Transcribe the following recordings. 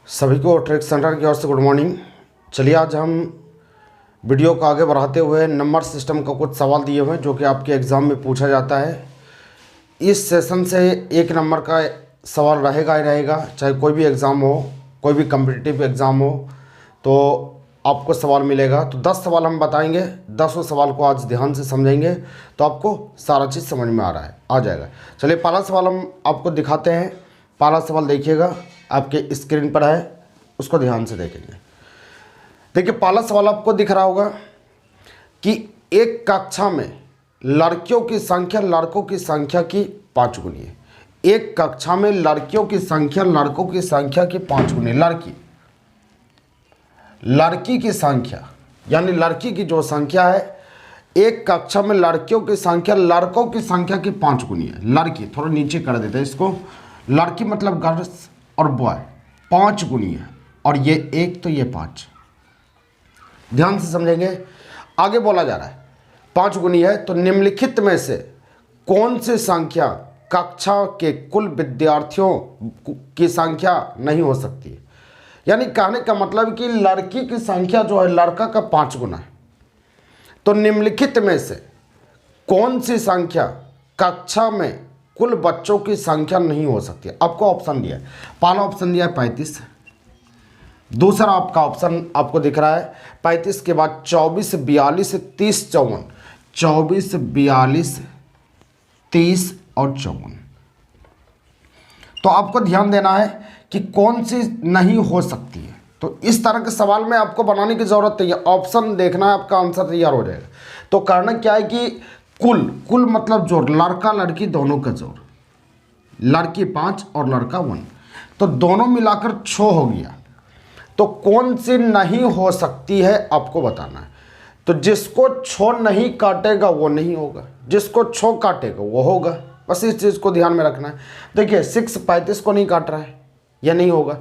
सभी को trick centre की ओर से गुड मॉर्निंग। चलिए आज हम वीडियो को आगे बढ़ाते हुए नंबर सिस्टम का कुछ सवाल दिए हुए हैं जो कि आपके एग्ज़ाम में पूछा जाता है। इस सेशन से एक नंबर का सवाल रहेगा ही रहेगा, चाहे कोई भी एग्ज़ाम हो, कोई भी कम्पिटिटिव एग्ज़ाम हो तो आपको सवाल मिलेगा। तो 10 सवाल हम बताएंगे, 10 सवाल को आज ध्यान से समझेंगे तो आपको सारा चीज़ समझ में आ जाएगा। चलिए पहला सवाल हम आपको दिखाते हैं। पहला सवाल देखिएगा, आपके स्क्रीन पर है, उसको ध्यान से देखेंगे। देखिए पहला सवाल आपको दिख रहा होगा कि एक कक्षा में लड़कियों की संख्या लड़कों की संख्या की 5 गुनी है। एक कक्षा में लड़कियों की संख्या लड़कों की संख्या की 5 गुनी। लड़की की संख्या यानी लड़की की जो संख्या है, एक कक्षा में लड़कियों की संख्या लड़कों की संख्या की 5 गुनी है। लड़की थोड़ा नीचे कर देते हैं इसको, लड़की मतलब गर्ल्स और बॉय 5 गुनी है, और ये 1 तो ये 5। ध्यान से समझेंगे। आगे बोला जा रहा है 5 गुनी है तो निम्नलिखित में से कौन सी संख्या कक्षा के कुल विद्यार्थियों की संख्या नहीं हो सकती है। यानी कहने का मतलब कि लड़की की संख्या जो है लड़का का 5 गुना है, तो निम्नलिखित में से कौन सी संख्या कक्षा में कुल बच्चों की संख्या नहीं हो सकती है। आपको ऑप्शन दिया है, पहला ऑप्शन दिया है 35, दूसरा आपका ऑप्शन आपको दिख रहा है 35 के बाद 24, 42, 30, 54, 24, 42, 30 और 54। तो आपको ध्यान देना है कि कौन सी नहीं हो सकती है। तो इस तरह के सवाल में आपको बनाने की ज़रूरत नहीं है, ऑप्शन देखना है, आपका आंसर तैयार हो जाएगा। तो करना क्या है कि कुल मतलब जोड़, लड़का लड़की दोनों का जोड़, लड़की 5 और लड़का 1, तो दोनों मिलाकर 6 हो गया। तो कौन सी नहीं हो सकती है आपको बताना है। तो जिसको 6 नहीं काटेगा वो नहीं होगा, जिसको 6 काटेगा वो होगा। बस इस चीज़ को ध्यान में रखना है। देखिए 6 35 को नहीं काट रहा है, यह नहीं होगा।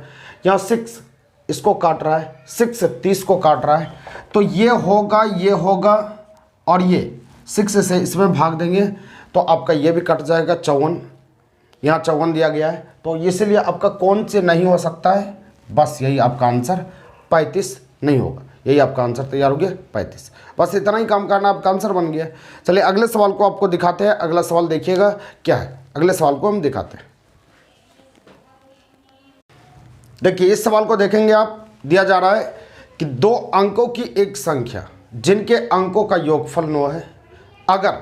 यहाँ 6 इसको काट रहा है, 6 30 को काट रहा है, तो ये होगा और ये 6 से इसमें भाग देंगे तो आपका ये भी कट जाएगा 54। यहाँ 54 दिया गया है, तो इसलिए आपका कौन से नहीं हो सकता है, बस यही आपका आंसर 35 नहीं होगा। यही आपका आंसर तैयार हो गया 35। बस इतना ही काम करना, आपका आंसर बन गया। चलिए अगले सवाल को आपको दिखाते हैं। अगला सवाल देखिएगा क्या है, अगले सवाल को हम दिखाते हैं। देखिए इस सवाल को देखेंगे आप, दिया जा रहा है कि 2 अंकों की एक संख्या जिनके अंकों का योगफल 9 है, अगर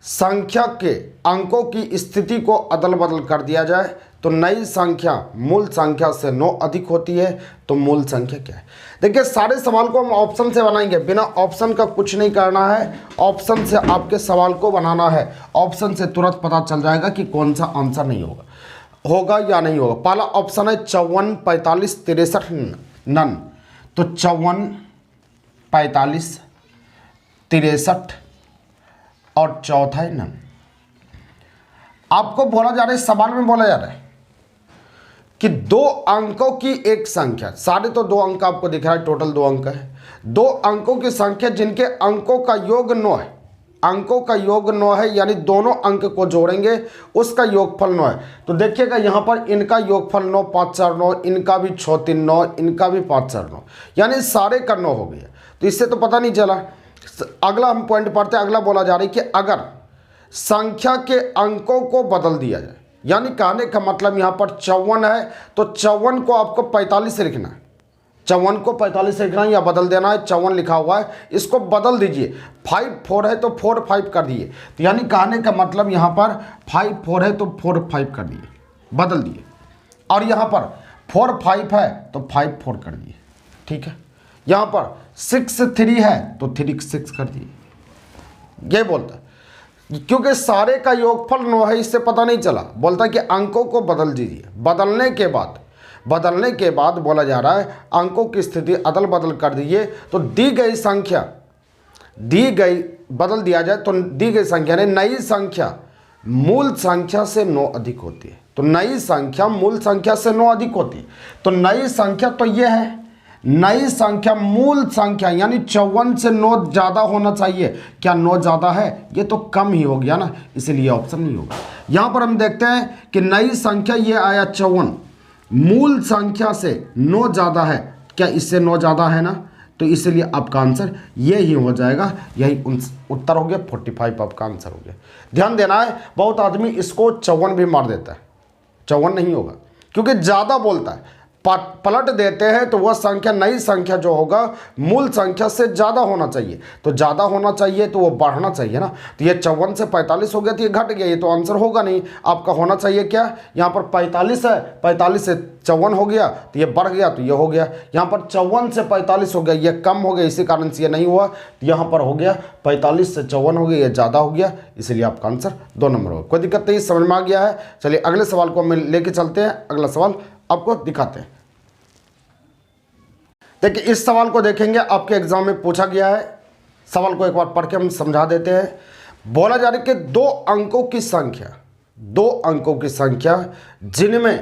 संख्या के अंकों की स्थिति को अदल बदल कर दिया जाए तो नई संख्या मूल संख्या से 9 अधिक होती है, तो मूल संख्या क्या है। देखिए सारे सवाल को हम ऑप्शन से बनाएंगे, बिना ऑप्शन का कुछ नहीं करना है। ऑप्शन से आपके सवाल को बनाना है, ऑप्शन से तुरंत पता चल जाएगा कि कौन सा आंसर नहीं होगा या नहीं होगा। पहला ऑप्शन है 54, 45, 63 नन, तो 54, 45, 63 और चौथा है नन। आपको बोला जा रहा है, सवाल में बोला जा रहा है कि 2 अंकों की एक संख्या, सारे तो 2 अंक आपको दिख रहा है, टोटल 2 अंक है। 2 अंकों की संख्या जिनके अंकों का योग 9 है, अंकों का योग 9 है, यानी दोनों अंक को जोड़ेंगे उसका योगफल 9 है। तो देखिएगा यहाँ पर इनका योगफल 9, 5 4 9, इनका भी 6 3 9, इनका भी 5 4 9, यानी सारे का 9 हो गया। तो इससे तो पता नहीं चला। अगला हम पॉइंट पढ़ते हैं। अगला बोला जा रहा है कि अगर संख्या के अंकों को बदल दिया जाए, यानी कहने का मतलब यहाँ पर 54 है तो 54 को आपको 45 लिखना है, 54 को 45 लिखना है या बदल देना है। 54 लिखा हुआ है, इसको बदल दीजिए। 5 4 है तो 4 5 कर दिए, तो यानी कहने का मतलब यहाँ पर 5 4 है तो 4 5 कर दिए, बदल दिए। और यहाँ पर 4 5 है तो 5 4 कर दिए, ठीक है। यहाँ पर 6 3 है तो 3 6 कर दिए। ये बोलता है क्योंकि सारे का योगफल 9 है, इससे पता नहीं चला। बोलता है कि अंकों को बदल दीजिए। बदलने के बाद बोला जा रहा है अंकों की स्थिति अदल बदल कर दीजिए, तो दी गई बदल दिया जाए तो दी गई संख्या ने नई संख्या मूल संख्या से 9 अधिक होती है। तो नई संख्या मूल संख्या से 9 अधिक होती है, तो नई संख्या तो ये है, नई संख्या मूल संख्या यानी 54 से 9 ज़्यादा होना चाहिए। क्या 9 ज़्यादा है? ये तो कम ही हो गया ना, इसलिए ऑप्शन नहीं होगा। यहाँ पर हम देखते हैं कि नई संख्या ये आया 54, मूल संख्या से 9 ज़्यादा है, क्या इससे 9 ज़्यादा है ना, तो इसलिए आपका आंसर ये ही हो जाएगा, यही उत्तर हो गया 45 आपका आंसर हो गया। ध्यान देना है, बहुत आदमी इसको 54 भी मार देता है, 54 नहीं होगा क्योंकि ज़्यादा बोलता है, पलट देते हैं तो वह संख्या, नई संख्या जो होगा मूल संख्या से ज़्यादा होना चाहिए, तो ज़्यादा होना चाहिए तो वो बढ़ना चाहिए ना, तो ये 54 से 45 हो गया तो ये घट गया, ये तो आंसर होगा नहीं। आपका होना चाहिए क्या, यहाँ पर 45 है, 45 से 54 हो गया तो ये बढ़ गया तो ये हो गया, यहाँ पर 54 से 45 हो गया, ये कम हो गया, इसी कारण से ये नहीं हुआ, तो यहाँ पर हो गया 45 से 54 हो गया, ये ज़्यादा हो गया, इसलिए आपका आंसर 2 नंबर होगा। कोई दिक्कत नहीं, समझ में आ गया है। चलिए अगले सवाल को हम लेके चलते हैं, अगला सवाल आपको दिखाते हैं। देखिए इस सवाल को देखेंगे, आपके एग्जाम में पूछा गया है, सवाल को एक बार पढ़ के हम समझा देते हैं। बोला जा रहा है कि 2 अंकों की संख्या, 2 अंकों की संख्या जिनमें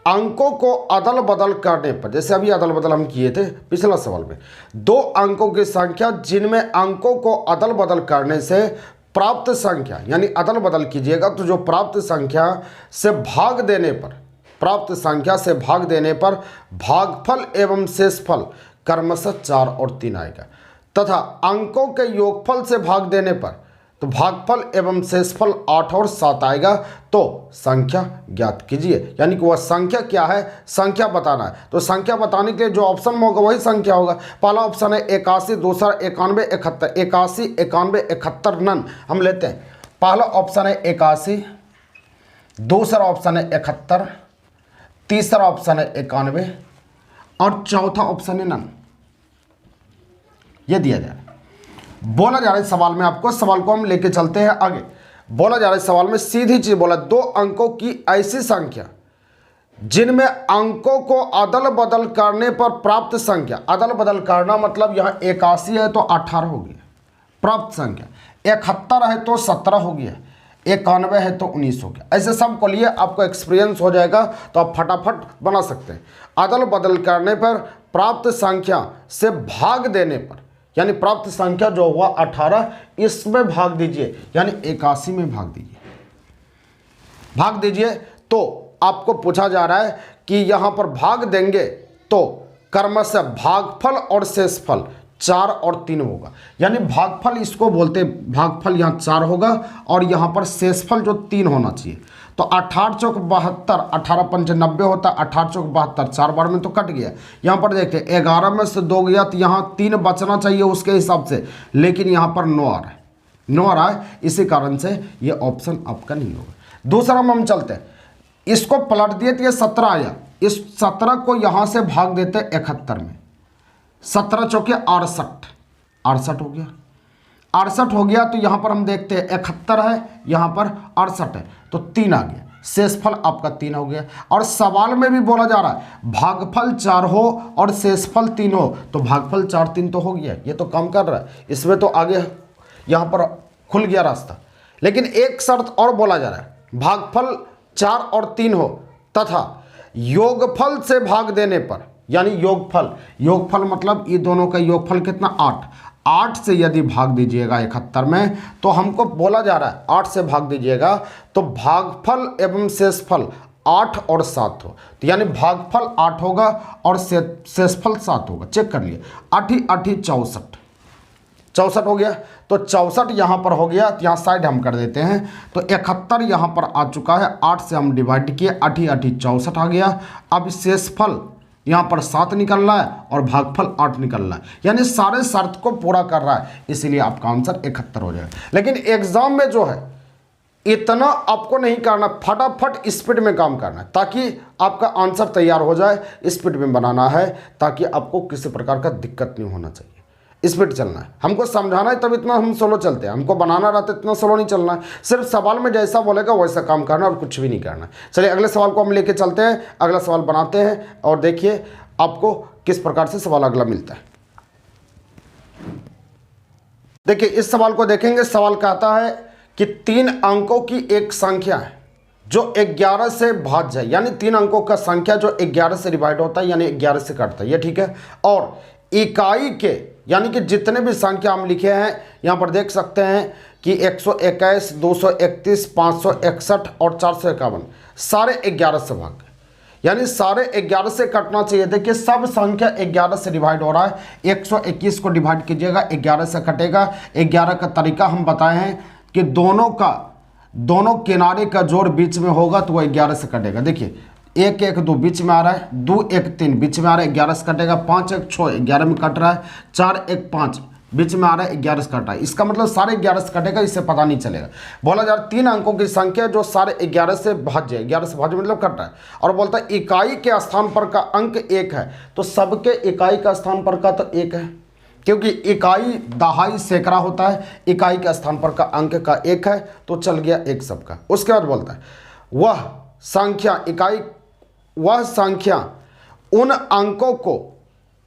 अंकों को अदल बदल करने पर, जैसे अभी अदल बदल हम किए थे पिछला सवाल में, 2 अंकों की संख्या जिनमें अंकों को अदल बदल करने से प्राप्त संख्या, यानी अदल बदल कीजिएगा तो जो प्राप्त संख्या से भाग देने पर, प्राप्त संख्या से भाग देने पर भागफल एवं शेषफल क्रमशः 4 और 3 आएगा, तथा अंकों के योगफल से भाग देने पर तो भागफल एवं शेषफल 8 और 7 आएगा, तो संख्या ज्ञात कीजिए। यानी कि वह संख्या क्या है, संख्या बताना है, तो संख्या बताने के लिए जो ऑप्शन में होगा वही संख्या होगा। पहला ऑप्शन है 81, दूसरा 91, 71, 81, 91, 71 नन हम लेते हैं। पहला ऑप्शन है 81, दूसरा ऑप्शन है 71, तीसरा ऑप्शन है 91 और चौथा ऑप्शन है नन। यह दिया जा रहा है, बोला जा रहा है सवाल में, आपको सवाल को हम लेके चलते हैं आगे। बोला जा रहा है सवाल में सीधी चीज बोला, 2 अंकों की ऐसी संख्या जिनमें अंकों को अदल बदल करने पर प्राप्त संख्या, अदल बदल करना मतलब यहां 81 है तो 18 हो गया प्राप्त संख्या, 71 है तो 17 हो गया, 91 है तो 19 हो गया। ऐसे सब को लिए आपको एक्सपीरियंस हो जाएगा तो आप फटाफट बना सकते हैं। अदल बदल करने पर प्राप्त संख्या से भाग देने पर, यानी प्राप्त संख्या जो हुआ 18, इसमें भाग दीजिए, यानी 81 में भाग दीजिए, भाग दीजिए। तो आपको पूछा जा रहा है कि यहां पर भाग देंगे तो क्रमशः भागफल और शेषफल 4 और 3 होगा, यानी भागफल इसको बोलते हैं, भागफल यहाँ 4 होगा और यहाँ पर शेषफल जो 3 होना चाहिए। तो 18 चौक 72, 18 पंच 90 होता है, 18 चौक 72, 4 बार में तो कट गया। यहाँ पर देखते 11 में से 2 गया तो यहाँ 3 बचना चाहिए उसके हिसाब से, लेकिन यहाँ पर 9 आ रहा है, 9 आ रहा है, इसी कारण से ये ऑप्शन आपका नहीं होगा। दूसरा में हम चलते हैं, इसको पलट दिए तो ये 17 आया, इस 17 को यहाँ से भाग देते 71 में, 17 चौके 68, 68 हो गया, 68 हो गया। तो यहाँ पर हम देखते हैं 71 है, यहाँ पर 68 है, तो 3 आ गया, शेषफल आपका 3 हो गया। और सवाल में भी बोला जा रहा है भागफल 4 हो और शेषफल 3 हो, तो भागफल 4 3 तो हो गया, ये तो कम कर रहा है, इसमें तो आगे यहाँ पर खुल गया रास्ता। लेकिन एक शर्त और बोला जा रहा है, भागफल 4 और 3 हो तथा योगफल से भाग देने पर, यानी योगफल, योगफल मतलब ये दोनों का योगफल कितना 8, 8 से यदि भाग दीजिएगा 71 में, तो हमको बोला जा रहा है 8 से भाग दीजिएगा तो भागफल एवं शेषफल 8 और 7 हो, तो यानी भागफल 8 होगा और शेषफल 7 होगा। चेक कर लिए, 8 8 64, 64 हो गया, तो 64 यहाँ पर हो गया, तो यहाँ साइड हम कर देते हैं, तो 71 यहाँ पर आ चुका है, 8 से हम डिवाइड किए, 8 8 64 आ गया। अब शेषफल यहाँ पर 7 निकल रहा है और भागफल 8 निकल रहा है, यानी सारे शर्त को पूरा कर रहा है, इसीलिए आपका आंसर 71 हो जाएगा। लेकिन एग्जाम में जो है इतना आपको नहीं करना, फटाफट स्पीड में काम करना है ताकि आपका आंसर तैयार हो जाए, स्पीड में बनाना है ताकि आपको किसी प्रकार का दिक्कत नहीं होना चाहिए, स्पीड चलना है। हमको समझाना है तब इतना हम स्लो चलते हैं, हमको बनाना रहता है इतना स्लो नहीं चलना है, सिर्फ सवाल में जैसा बोलेगा वैसा काम करना और कुछ भी नहीं करना। चलिए अगले सवाल को हम लेके चलते हैं, अगला सवाल बनाते हैं और देखिए आपको किस प्रकार से सवाल अगला मिलता है। देखिए इस सवाल को देखेंगे, सवाल कहता है कि 3 अंकों की एक संख्या है जो 11 से भाज्य है, यानी 3 अंकों का संख्या जो 11 से डिवाइड होता है, यानी 11 से कटता है, ये ठीक है। और इकाई के, यानी कि जितने भी संख्या हम लिखे हैं यहाँ पर देख सकते हैं कि 121, 231, 561 और 451 सारे 11 से भाग गए, यानी सारे 11 से कटना चाहिए। देखिए सब संख्या 11 से डिवाइड हो रहा है, 121 को डिवाइड कीजिएगा 11 से कटेगा। 11 का तरीका हम बताए हैं कि दोनों किनारे का जोड़ बीच में होगा तो वह 11 से कटेगा। देखिए 1 1 2 बीच में आ रहा है, 2 1 3 बीच में आ रहा है, 11 से कटेगा। 5 1 6 11 में कट रहा है, 4 1 5 बीच में आ रहा है, 11 से कट रहा है। इसका मतलब सारे 11 से कटेगा, इससे पता नहीं चलेगा। बोला जा रहा है 3 अंकों की संख्या जो सारे 11 से भाज्य, 11 से भाज्य मतलब कट रहा है। और बोलता है इकाई के स्थान पर का अंक 1 है, तो सबके इकाई का स्थान पर का तो 1 है, क्योंकि इकाई दहाई सैकड़ा होता है, इकाई के स्थान पर का अंक का 1 है, तो चल गया 1 सबका। उसके बाद बोलता है वह संख्या उन अंकों को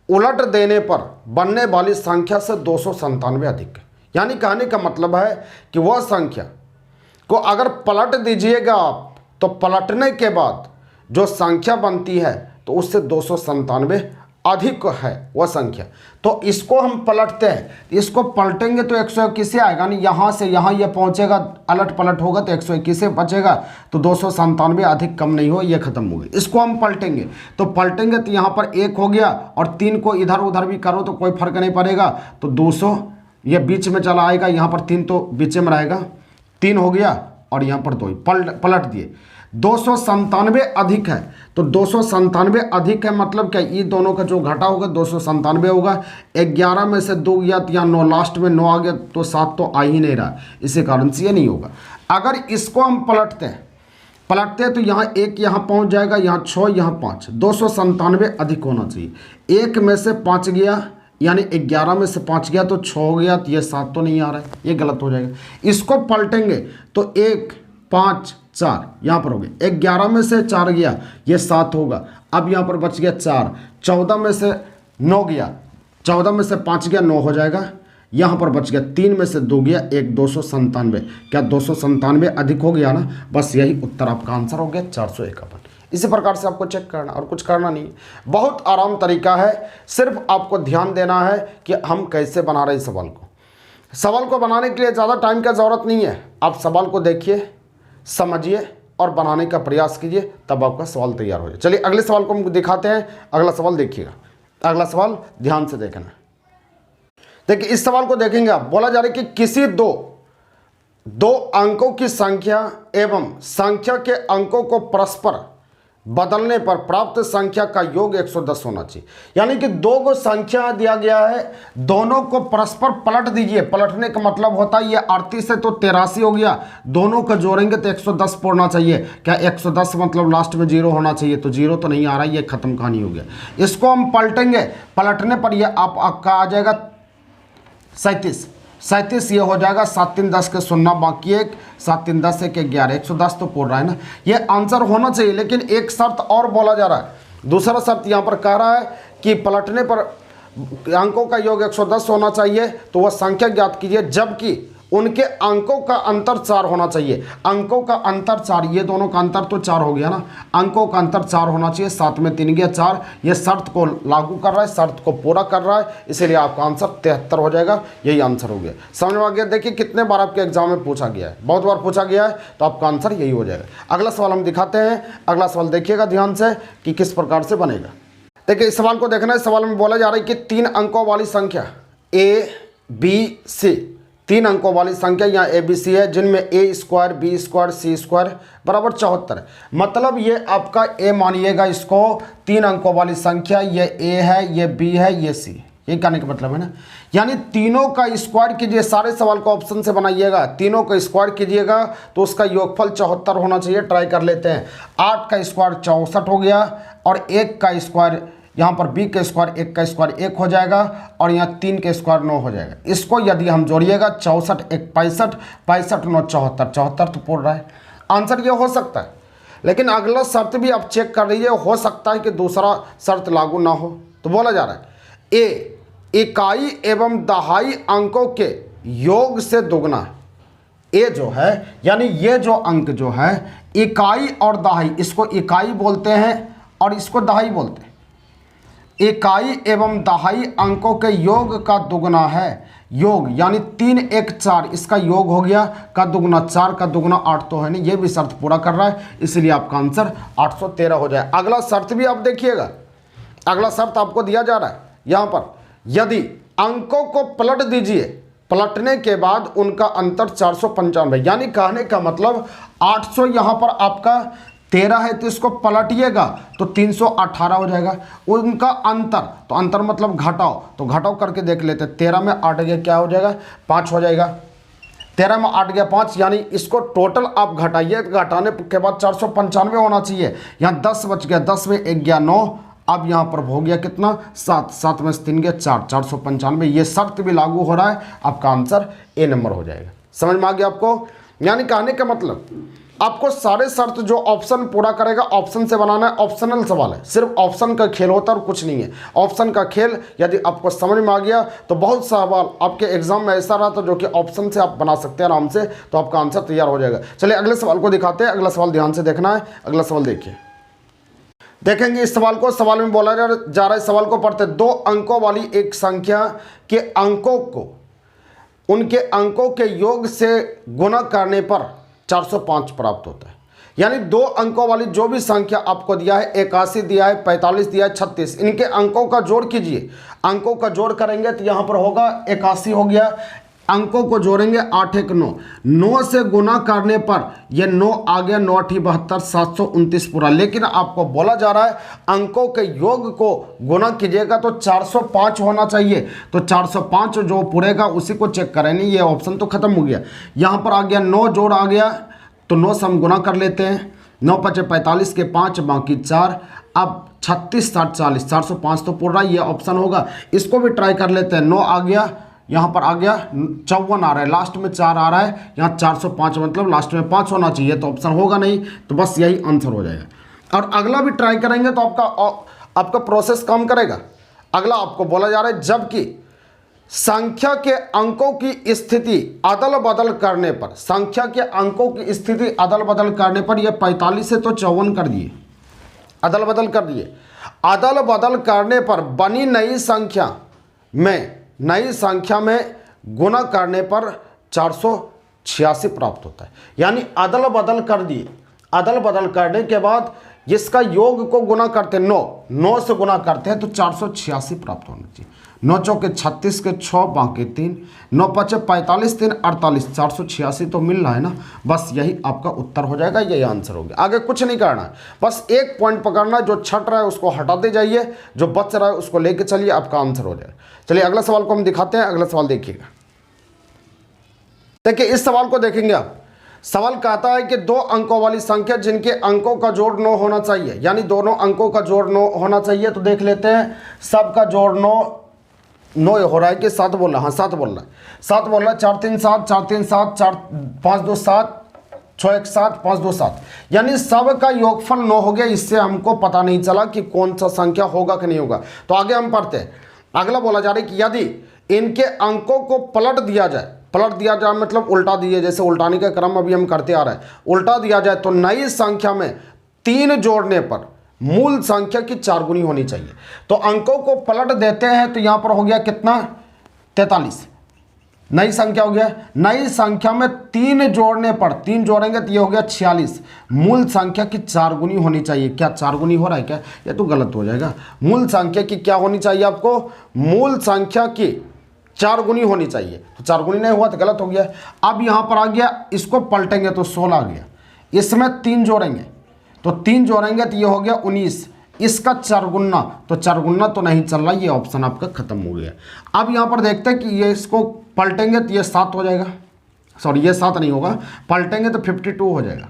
उलट देने पर बनने वाली संख्या से 297 अधिक है। यानी कहने का मतलब है कि वह संख्या को अगर पलट दीजिएगा आप, तो पलटने के बाद जो संख्या बनती है तो उससे 297 अधिक है वह संख्या। तो इसको हम पलटते हैं, इसको पलटेंगे तो 121 से आएगा, नहीं यहाँ से यहाँ ये पहुँचेगा, अलट पलट होगा तो 121 से बचेगा, तो 297 अधिक कम नहीं हो, ये खत्म हो गई। इसको हम पलटेंगे तो यहाँ पर 1 हो गया, और 3 को इधर उधर भी करो तो कोई फर्क नहीं पड़ेगा, तो 200 ये बीच में चला आएगा, यहाँ पर 3 तो बीच में रहेगा, 3 हो गया और यहाँ पर 2 पलट दिए। 297 अधिक है, तो 297 अधिक है मतलब क्या, ये दोनों का जो घटा होगा 297 होगा। 11 में से 2 गया तो यहाँ 9, लास्ट में 9 आ गया तो 7 तो आ ही नहीं रहा, इसी कारण से ये नहीं होगा। अगर इसको हम पलटते हैं तो यहाँ 1 यहाँ पहुँच जाएगा, यहाँ 6 यहाँ 5, 297 अधिक होना चाहिए। 1 में से 5 गया, यानी 11 में से 5 गया तो 6 हो गया, तो ये 7 तो नहीं आ रहा है, ये गलत हो जाएगा। इसको पलटेंगे तो 1 5 4 यहाँ पर हो गया, 11 में से 4 गया ये 7 होगा, अब यहाँ पर बच गया 4, 14 में से 9 गया, 14 में से 5 गया 9 हो जाएगा, यहाँ पर बच गया 3 में से 2 गया 1, 297। क्या 297 अधिक हो गया ना, बस यही उत्तर आपका आंसर हो गया 451। इसी प्रकार से आपको चेक करना और कुछ करना नहीं, बहुत आराम तरीका है, सिर्फ आपको ध्यान देना है कि हम कैसे बना रहे हैं सवाल को बनाने के लिए ज़्यादा टाइम का ज़रूरत नहीं है। आप सवाल को देखिए, समझिए और बनाने का प्रयास कीजिए, तब आपका सवाल तैयार हो जाए। चलिए अगले सवाल को हम दिखाते हैं। अगला सवाल देखिएगा, अगला सवाल ध्यान से देखना। देखिए इस सवाल को देखेंगे आप, बोला जा रहा है कि किसी दो अंकों की संख्या एवं संख्या के अंकों को परस्पर बदलने पर प्राप्त संख्या का योग 110 होना चाहिए। यानी कि 2 संख्या दिया गया है, दोनों को परस्पर पलट दीजिए। पलटने का मतलब होता है ये 38 है तो 83 हो गया, दोनों को जोड़ेंगे तो 110 पड़ना चाहिए। क्या 110 मतलब लास्ट में 0 होना चाहिए, तो 0 तो नहीं आ रहा है, ये खत्म कहानी हो गया। इसको हम पलटेंगे, पलटने पर ये आपका आ जाएगा 37, ये हो जाएगा 7 3 10 के 0 बाकी 1, 7 3 10 1 11, 110 तो पूर रहा है ना, ये आंसर होना चाहिए। लेकिन एक शर्त और बोला जा रहा है, दूसरा शर्त यहाँ पर कह रहा है कि पलटने पर अंकों का योग 110 होना चाहिए, तो वह संख्या ज्ञात कीजिए जबकि उनके अंकों का अंतर 4 होना चाहिए। अंकों का अंतर 4, ये दोनों का अंतर तो 4 हो गया ना, अंकों का अंतर 4 होना चाहिए। 7 में 3 गया 4, ये शर्त को लागू कर रहा है, शर्त को पूरा कर रहा है, इसीलिए आपका आंसर 73 हो जाएगा। यही आंसर हो गया, समझ में आ गया। देखिए कितने बार आपके एग्जाम में पूछा गया है, बहुत बार पूछा गया है, तो आपका आंसर यही हो जाएगा। अगला सवाल हम दिखाते हैं, अगला सवाल देखिएगा ध्यान से कि किस प्रकार से बनेगा। देखिए इस सवाल को देखना है, सवाल में बोला जा रहा है कि 3 अंकों वाली संख्या ABC, 3 अंकों वाली संख्या यहाँ ABC है, जिनमें A square B square C square बराबर 74 है। मतलब ये आपका A मानिएगा, इसको 3 अंकों वाली संख्या, ये A है, ये B है, ये C, ये कहने का मतलब है ना। यानी तीनों का स्क्वायर कीजिए, सारे सवाल को ऑप्शन से बनाइएगा, तीनों का स्क्वायर कीजिएगा तो उसका योगफल 74 होना चाहिए। ट्राई कर लेते हैं, 8 का स्क्वायर 64 हो गया, और 1 का स्क्वायर यहाँ पर B का स्क्वायर, 1 का स्क्वायर 1 हो जाएगा, और यहाँ 3 का स्क्वायर 9 हो जाएगा। इसको यदि हम जोड़िएगा 64 1 65, 65 9 74, 74 तो पूर्ण रहा है। आंसर ये हो सकता है, लेकिन अगला शर्त भी आप चेक कर लीजिए, हो सकता है कि दूसरा शर्त लागू ना हो। तो बोला जा रहा है A इकाई एवं दहाई अंकों के योग से दुगना है। A जो है यानी ये जो अंक जो है इकाई और दहाई, इसको इकाई बोलते हैं और इसको दहाई बोलते हैं। इकाई एवं दहाई अंकों के योग का दुगना है। योग यानी 3 1 4, इसका योग हो गया का दुगना 4 का दुगना 8 तो है नहीं, ये भी शर्त पूरा कर रहा है, इसलिए आपका आंसर 813 हो जाए। अगला शर्त भी आप देखिएगा, अगला शर्त आपको दिया जा रहा है यहाँ पर, यदि अंकों को पलट दीजिए, पलटने के बाद उनका अंतर 495, यानी कहने का मतलब 800 यहाँ पर आपका 13 है तो इसको पलटिएगा तो 318 हो जाएगा। उनका अंतर, तो अंतर मतलब घटाओ, तो घटाओ करके देख लेते हैं। 13 में 8 गया क्या हो जाएगा, 5 हो जाएगा। 13 में 8 गया 5, यानी इसको टोटल आप घटाइए, घटाने के बाद 495 होना चाहिए। यहाँ 10 बच गया, 10 में 1 गया 9, अब यहाँ पर हो गया कितना 7, 7 में 3 गया 4, 495। ये शर्त भी लागू हो रहा है, आपका आंसर ए नंबर हो जाएगा। समझ में आ गया आपको? यानी कहने का मतलब आपको सारे शर्त जो ऑप्शन पूरा करेगा ऑप्शन से बनाना है। ऑप्शनल सवाल है, सिर्फ ऑप्शन का खेल होता है और कुछ नहीं है। ऑप्शन का खेल यदि आपको समझ में आ गया तो बहुत सवाल आपके एग्जाम में ऐसा रहा था जो कि ऑप्शन से आप बना सकते हैं आराम से, तो आपका आंसर तैयार हो जाएगा। चलिए अगले सवाल को दिखाते हैं। अगला सवाल ध्यान से देखना है। अगला सवाल देखिए, देखेंगे इस सवाल को। सवाल में बोला जा रहा है, सवाल को पढ़ते, 2 अंकों वाली एक संख्या के अंकों को उनके अंकों के योग से गुणा करने पर 405 प्राप्त होता है। यानी 2 अंकों वाली जो भी संख्या आपको दिया है, 81 दिया है, 45 दिया है, 36, इनके अंकों का जोड़ कीजिए। अंकों का जोड़ करेंगे तो यहाँ पर होगा 81 हो गया, अंकों को जोड़ेंगे 8 1 9, 9 से गुना करने पर ये 9 आ गया, 9 8 72, 729 पूरा। लेकिन आपको बोला जा रहा है अंकों के योग को गुना कीजिएगा तो 405 होना चाहिए, तो 405 जो पूरेगा उसी को चेक करें। नहीं, ये ऑप्शन तो खत्म हो गया। यहाँ पर आ गया 9 जोड़ आ गया, तो 9 से हम गुना कर लेते हैं। 9 5 45 के 5 बाकी 4, अब 36 60 40, 405 तो पूरा, ये ऑप्शन होगा। इसको भी ट्राई कर लेते हैं। 9 आ गया, यहाँ पर आ गया 54 आ रहा है, लास्ट में 4 आ रहा है, यहाँ 405 मतलब लास्ट में 5 होना चाहिए, तो ऑप्शन होगा नहीं, तो बस यही आंसर हो जाएगा। और अगला भी ट्राई करेंगे तो आपका प्रोसेस काम करेगा। अगला आपको बोला जा रहा है, जबकि संख्या के अंकों की स्थिति अदल बदल करने पर, संख्या के अंकों की स्थिति अदल बदल करने पर, यह 45 से तो 54 कर दिए, अदल बदल कर दिए। अदल बदल करने पर बनी नई संख्या में गुना करने पर 486 प्राप्त होता है। यानी अदल बदल कर दिए, अदल बदल करने के बाद जिसका योग को गुना करते हैं, 9 से गुना करते हैं तो 486 प्राप्त होना चाहिए। 9 चौके 36 के 6 बाकी 3, 9 5 45 3 48, 486 तो मिल रहा है ना, बस यही आपका उत्तर हो जाएगा, यही आंसर हो गया। आगे कुछ नहीं करना है, बस एक पॉइंट पकड़ना है, जो छट रहा है उसको हटाते जाइए, जो बच रहा है उसको लेके चलिए, आपका आंसर हो जाएगा। चलिए अगला सवाल को हम दिखाते हैं। अगला सवाल देखिएगा, देखिए इस सवाल को देखेंगे आप। सवाल कहता है कि 2 अंकों वाली संख्या जिनके अंकों का जोड़ 9 होना चाहिए, यानी दोनों अंकों का जोड़ 9 होना चाहिए। तो देख लेते हैं, सबका जोड़ 9 हो रहा है कि 7 बोल रहा है? हाँ 7 बोल रहा है, 7 बोल रहा है। 4 3 7, 4 3 7, 4 5 2 7, 6 1 7, 5 2 7, यानी सब का योगफल 9 हो गया। इससे हमको पता नहीं चला कि कौन सा संख्या होगा कि नहीं होगा। तो आगे हम पढ़ते हैं। अगला बोला जा रहा है कि यदि इनके अंकों को पलट दिया जाए, पलट दिया जाए मतलब उल्टा दिए, जैसे उल्टाने का क्रम अभी हम करते आ रहे हैं, उल्टा दिया जाए तो नई संख्या में 3 जोड़ने पर मूल संख्या की 4 गुनी होनी चाहिए। तो अंकों को पलट देते हैं तो यहाँ पर हो गया कितना, 43, नई संख्या हो गया। नई संख्या में 3 जोड़ने पर, 3 जोड़ेंगे तो ये हो गया 46, मूल संख्या की 4 गुनी होनी चाहिए। क्या 4 गुनी हो रहा है क्या? ये तो गलत हो जाएगा। मूल संख्या की क्या होनी चाहिए आपको? मूल संख्या की 4 गुनी होनी चाहिए। तो 4 गुनी नहीं हुआ तो गलत हो गया। अब यहाँ पर आ गया, इसको पलटेंगे तो 16 आ गया, इसमें 3 जोड़ेंगे तो 3 जोड़ेंगे तो ये हो गया 19, इसका 4 गुना, तो 4 गुना तो नहीं चल रहा, ये ऑप्शन आपका खत्म हो गया। अब यहाँ पर देखते हैं कि ये इसको पलटेंगे तो ये 7 हो जाएगा, सॉरी ये 7 नहीं होगा, पलटेंगे तो 52 हो जाएगा।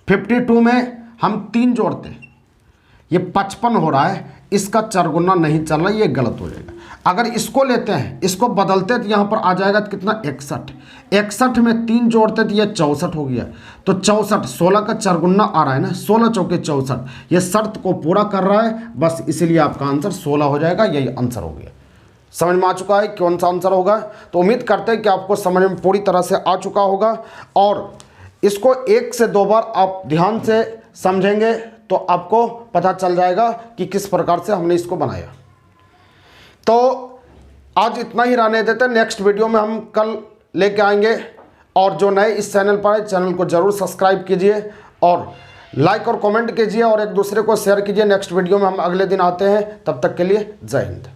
52 में हम 3 जोड़ते हैं, ये 55 हो रहा है, इसका 4 गुना नहीं चल रहा, ये गलत हो जाएगा। अगर इसको लेते हैं, इसको बदलते तो यहाँ पर आ जाएगा कितना, 61, 61 में 3 जोड़ते तो ये 64 हो गया। तो 64, 16 का 4 गुना आ रहा है ना, 16 चौके 64, ये शर्त को पूरा कर रहा है, बस इसीलिए आपका आंसर 16 हो जाएगा, यही आंसर हो गया। समझ में आ चुका है कौन सा आंसर होगा? तो उम्मीद करते हैं कि आपको समझ में पूरी तरह से आ चुका होगा, और इसको 1 से 2 बार आप ध्यान से समझेंगे तो आपको पता चल जाएगा कि किस प्रकार से हमने इसको बनाया। तो आज इतना ही रहने देते हैं, नेक्स्ट वीडियो में हम कल लेके आएंगे। और जो नए इस चैनल पर है, चैनल को जरूर सब्सक्राइब कीजिए और लाइक और कमेंट कीजिए और एक दूसरे को शेयर कीजिए। नेक्स्ट वीडियो में हम अगले दिन आते हैं, तब तक के लिए जय हिंद।